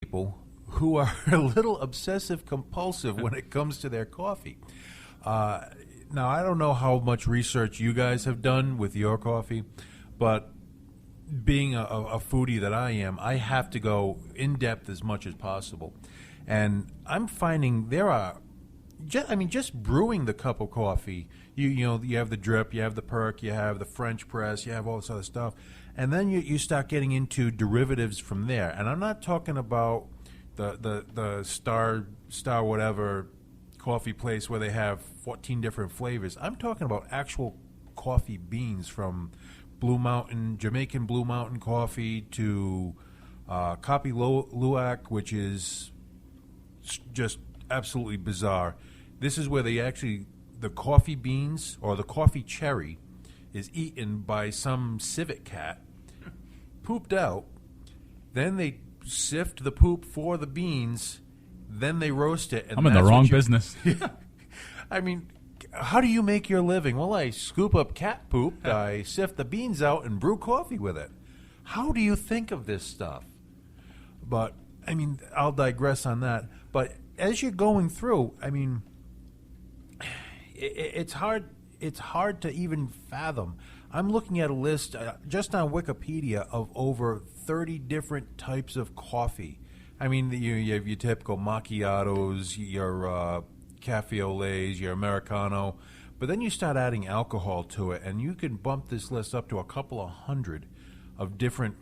people who are a little obsessive compulsive when it comes to their coffee. Now, I don't know how much research you guys have done with your coffee, but being a foodie that I am, I have to go in depth as much as possible. And I'm finding there are, just brewing the cup of coffee, you have the drip, you have the perk, you have the French press, you have all this other stuff. And then you start getting into derivatives from there. And I'm not talking about the star whatever coffee place where they have 14 different flavors. I'm talking about actual coffee beans from Blue Mountain, Jamaican Blue Mountain coffee to Kopi Luwak, which is just absolutely bizarre. This is where the coffee beans or the coffee cherry is eaten by some civet cat, pooped out, then they sift the poop for the beans, then they roast it. And I'm in the wrong business. I mean, how do you make your living? Well, I scoop up cat poop, I sift the beans out, and brew coffee with it. How do you think of this stuff? But, I mean, I'll digress on that. But as you're going through, I mean, it's hard to even fathom. I'm looking at a list just on Wikipedia of over 30 different types of coffee. I mean, you have your typical macchiatos, your cafe au laits, your Americano, but then you start adding alcohol to it, and you can bump this list up to a couple of hundred of different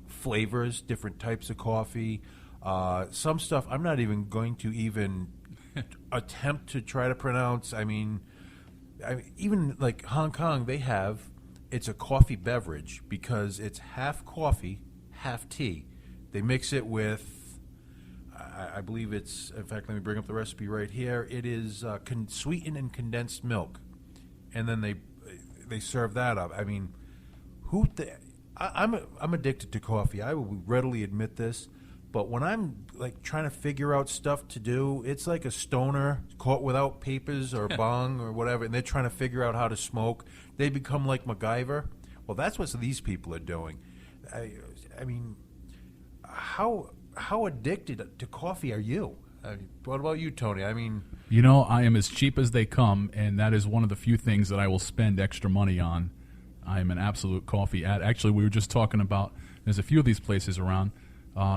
flavors, different types of coffee. Some stuff I'm not even going to even attempt to try to pronounce. I mean, even like Hong Kong, it's a coffee beverage because it's half coffee, half tea. They mix it with, I believe it's, in fact, let me bring up the recipe right here. It is sweetened and condensed milk, and then they serve that up. I mean, I'm addicted to coffee. I will readily admit this. But when I'm like trying to figure out stuff to do, it's like a stoner caught without papers or bong or whatever, and they're trying to figure out how to smoke. They become like MacGyver. Well, that's what these people are doing. I mean, how addicted to coffee are you? What about you, Tony? I mean, I am as cheap as they come, and that is one of the few things that I will spend extra money on. I am an absolute coffee addict. Actually, we were just talking about, there's a few of these places around.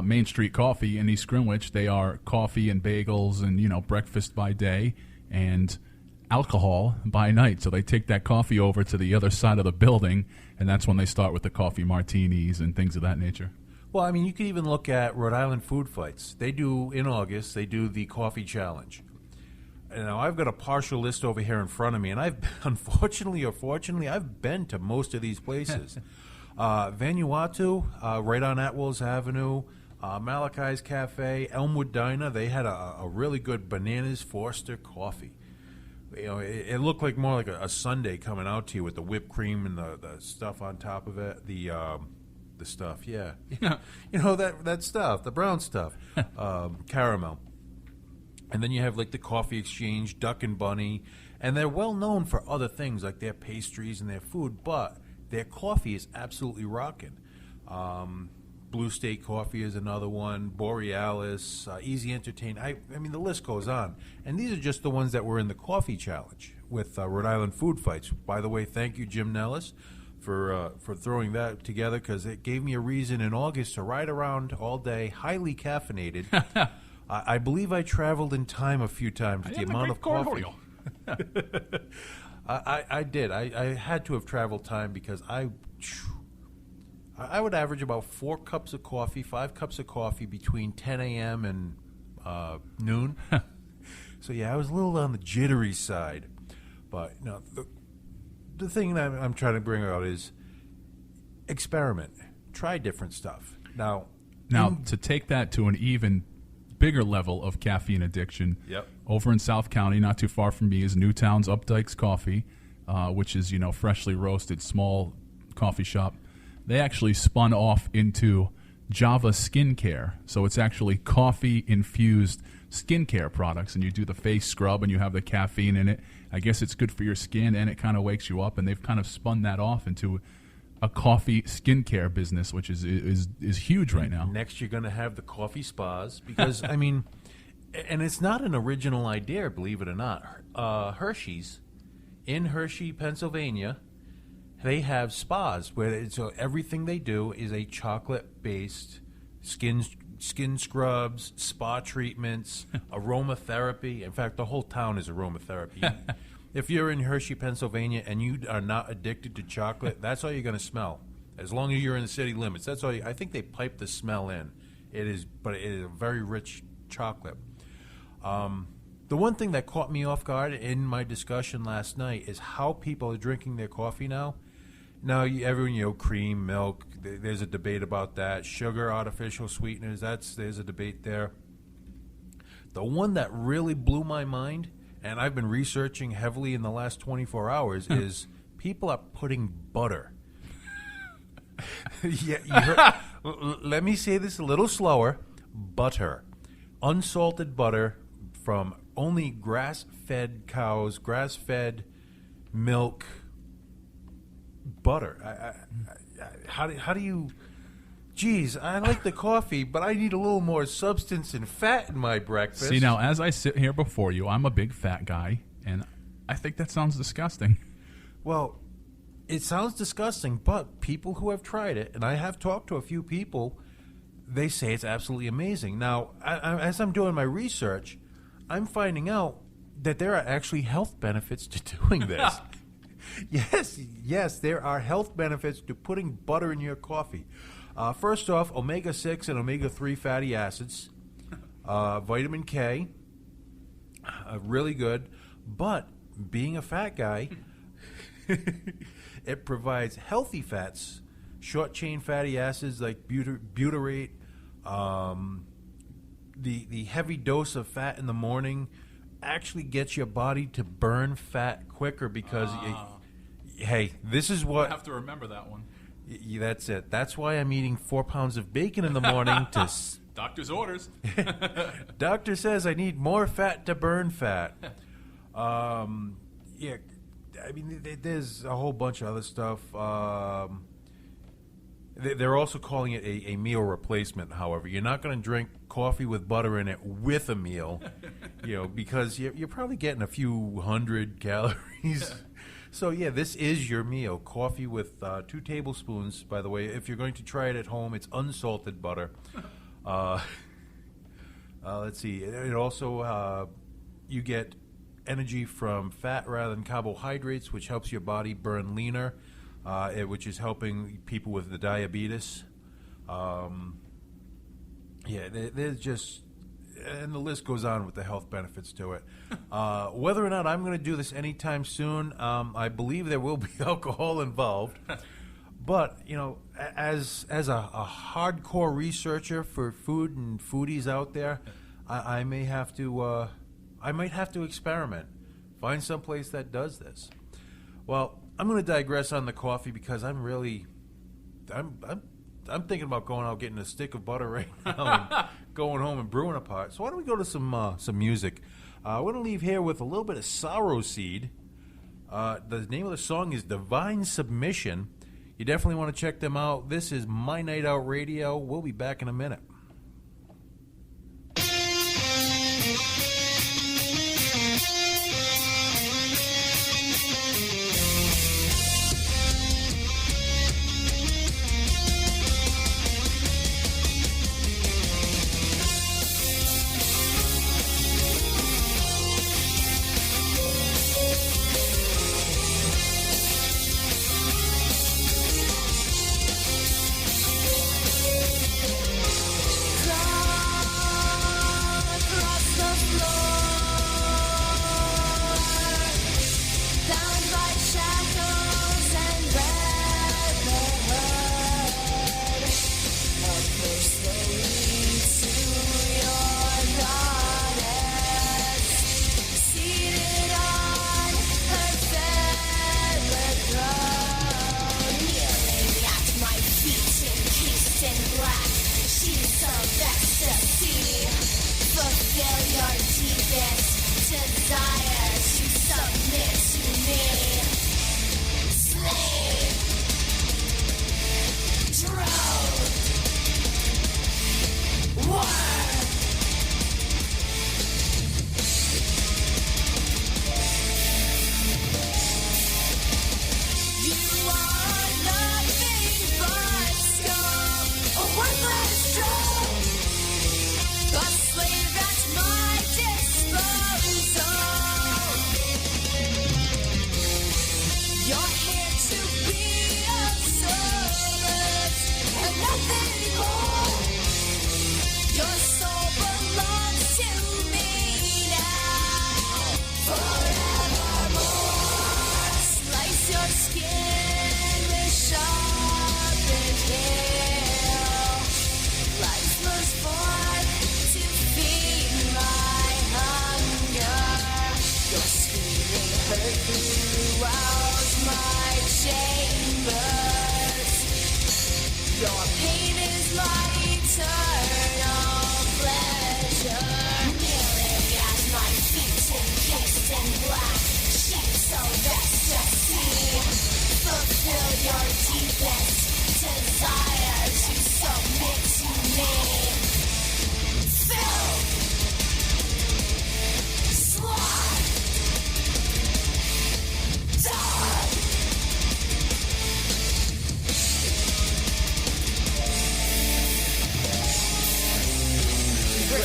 Main Street Coffee in East Greenwich, they are coffee and bagels and, breakfast by day and alcohol by night. So they take that coffee over to the other side of the building, and that's when they start with the coffee martinis and things of that nature. Well, I mean, you could even look at Rhode Island Food Fights. They do, in August, they do the coffee challenge. Now, I've got a partial list over here in front of me, and unfortunately or fortunately, I've been to most of these places. Vanuatu, right on Atwells Avenue, Malachi's Cafe, Elmwood Diner, they had a really good Bananas Forster coffee. It looked like more like a sundae coming out to you with the whipped cream and the stuff on top of it. The stuff, yeah. that stuff, the brown stuff, caramel. And then you have like the Coffee Exchange, Duck and Bunny, and they're well known for other things like their pastries and their food, but their coffee is absolutely rocking. Blue State Coffee is another one. Borealis, Easy Entertain. I mean, the list goes on. And these are just the ones that were in the coffee challenge with Rhode Island Food Fights. By the way, thank you, Jim Nellis, for throwing that together, because it gave me a reason in August to ride around all day, highly caffeinated. I believe I traveled in time a few times. The amount of coffee. I did. I had to have traveled time because I would average about 4 cups of coffee, 5 cups of coffee between 10 a.m. and noon. So, yeah, I was a little on the jittery side. But, the thing that I'm trying to bring out is experiment. Try different stuff. Now, to take that to an even bigger level of caffeine addiction, yep. Over in South County, not too far from me, is Newtown's Updike's Coffee, which is, freshly roasted, small coffee shop. They actually spun off into Java Skincare. So it's actually coffee-infused skincare products, and you do the face scrub, and you have the caffeine in it. I guess it's good for your skin, and it kind of wakes you up, and they've kind of spun that off into a coffee skincare business, which is huge right now. Next, you're going to have the coffee spas because, I mean, and it's not an original idea, believe it or not. Hershey's in Hershey, Pennsylvania, they have spas where so everything they do is a chocolate-based skin scrubs, spa treatments, aromatherapy. In fact, the whole town is aromatherapy. If you're in Hershey, Pennsylvania, and you are not addicted to chocolate, that's all you're going to smell. As long as you're in the city limits, that's all. I think they pipe the smell in. But it is a very rich chocolate. The one thing that caught me off guard in my discussion last night is how people are drinking their coffee now. Now, everyone, cream, milk, there's a debate about that. Sugar, artificial sweeteners, there's a debate there. The one that really blew my mind, and I've been researching heavily in the last 24 hours, is people are putting butter. Yeah, you heard, let me say this a little slower. Butter. Unsalted butter from only grass-fed cows, grass-fed milk, butter. How do you... Geez, I like the coffee, but I need a little more substance and fat in my breakfast. See, now, as I sit here before you, I'm a big fat guy, and I think that sounds disgusting. Well, it sounds disgusting, but people who have tried it, and I have talked to a few people, they say it's absolutely amazing. Now, as I'm doing my research, I'm finding out that there are actually health benefits to doing this. Yes, there are health benefits to putting butter in your coffee. First off, omega-6 and omega-3 fatty acids, vitamin K, really good. But being a fat guy, it provides healthy fats, short-chain fatty acids like butyrate. The heavy dose of fat in the morning actually gets your body to burn fat quicker because, hey, this is what... I have to remember that one. That's it. That's why I'm eating 4 pounds of bacon in the morning to... Doctor's orders. Doctor says I need more fat to burn fat. Yeah, I mean, there's a whole bunch of other stuff. They're also calling it a meal replacement, however. You're not going to drink coffee with butter in it with a meal, because you're probably getting a few hundred calories. So, yeah, this is your meal. Coffee with 2 tablespoons, by the way. If you're going to try it at home, it's unsalted butter. Let's see. It also, you get energy from fat rather than carbohydrates, which helps your body burn leaner, which is helping people with the diabetes. There's just... And the list goes on with the health benefits to it. Whether or not I'm going to do this anytime soon, I believe there will be alcohol involved. But, as a hardcore researcher for food and foodies out there, I might have to experiment, find someplace that does this. Well, I'm going to digress on the coffee because I'm thinking about going out getting a stick of butter right now and going home and brewing a pot. So why don't we go to some music? We're going to leave here with a little bit of Sorrow Seed. The name of the song is Divine Submission. You definitely want to check them out. This is MyNightOut Radio. We'll be back in a minute.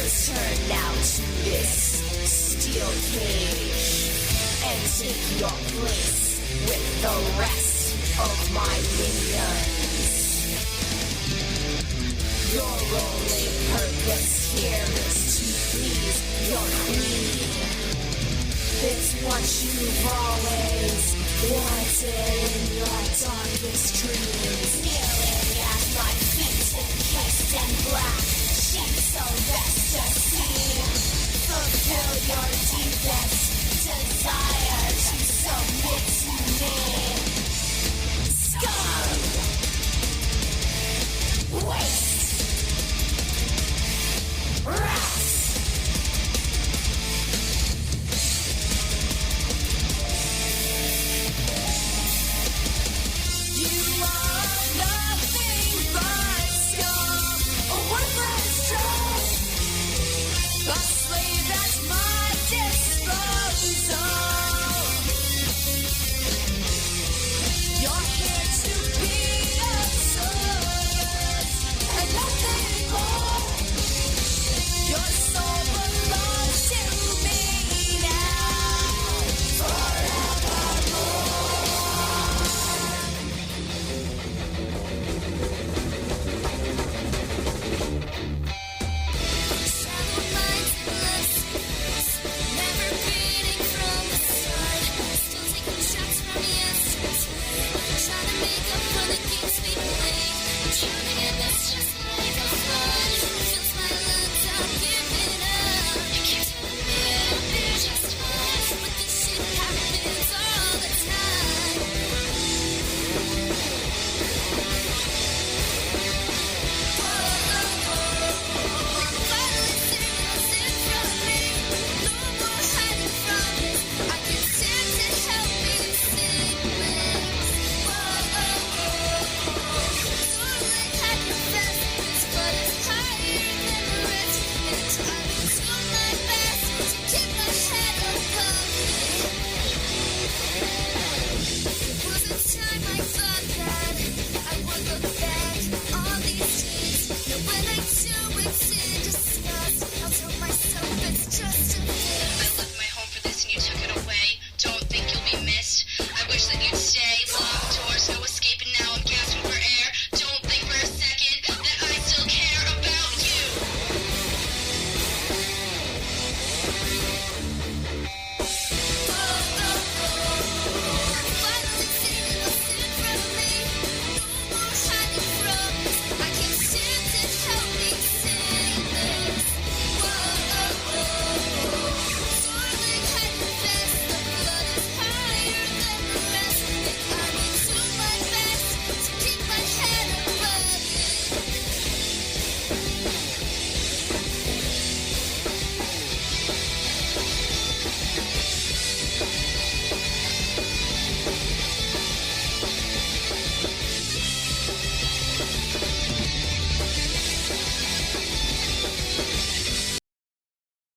was turned out to this steel cage and take your place with the rest of my minions. Your only purpose here is to please your queen. It's what you've always wanted in your darkest dreams. Kneeling at my feet, encased in black, she's so vest